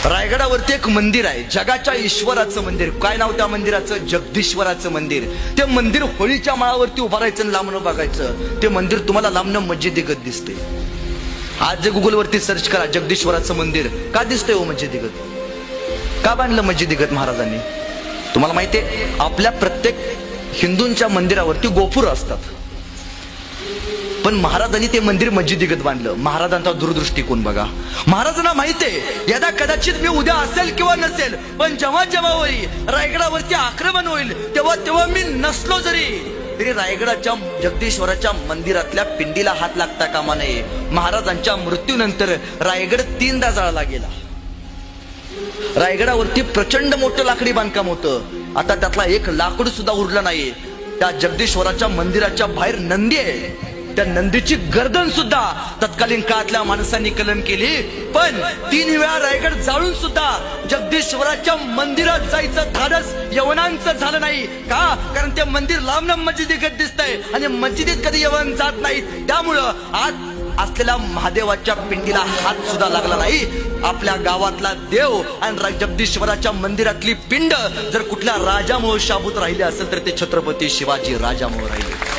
रायगडावरती एक मंदिर आहे, जगाच्या ईश्वराचं मंदिर. काय नाव त्या मंदिराचं? जगदीश्वराचं मंदिर. ते मंदिर होळीच्या माळावरती उभा राहायचं आणि लांबणं बघायचं. ते मंदिर तुम्हाला लांबणं मस्जिदीगत दिसते. आज जे गुगलवरती सर्च करा जगदीश्वराचं मंदिर, का दिसतंय हो मस्जिदीगत? का बांधलं मस्जिदीगत महाराजांनी? तुम्हाला माहितीये आपल्या प्रत्येक हिंदूंच्या मंदिरावरती गोपुर असतात, पण महाराजांनी ते मंदिर मस्जिदीगत बांधलं. महाराजांचा दूरदृष्टिकोन बघा. महाराजांना माहितीये यदा कदाचित मी उद्या असेल किंवा नसेल, पण जेव्हा जेव्हा होईल रायगडावरती आक्रमण होईल तेव्हा तेव्हा मी नसलो तरी रायगडाच्या जगदीश्वराच्या मंदिरातल्या पिंडीला हात लागता कामा नये. महाराजांच्या मृत्यूनंतर रायगड 3दा जाळला गेला. रायगडावरती प्रचंड मोठं लाकडी बांधकाम होतं. आता त्यातला एक लाकूड सुद्धा उरलं नाही. त्या जगदीश्वराच्या मंदिराच्या बाहेर नंदी आहे. त्या नंदीची गर्दन सुद्धा तत्कालीन काळातल्या माणसांनी कलन केली. पण 3 वेळा रायगड जाळून सुद्धा जगदीश्वराच्या मंदिरात जायचं धाडस यवनांचं झालं नाही. का? कारण ते मंदिर लांब मस्जिदीगत दिसतंय आणि मस्जिदीत कधी यवन जात नाही. त्यामुळं आज असलेल्या महादेवाच्या पिंडीला हात सुद्धा लागला नाही. आपल्या गावातला देव आणि जगदीश्वराच्या मंदिरातली पिंड जर कुठल्या राजामुळे शाबूत राहिले असेल तर ते छत्रपती शिवाजी राजामुळे राहिले.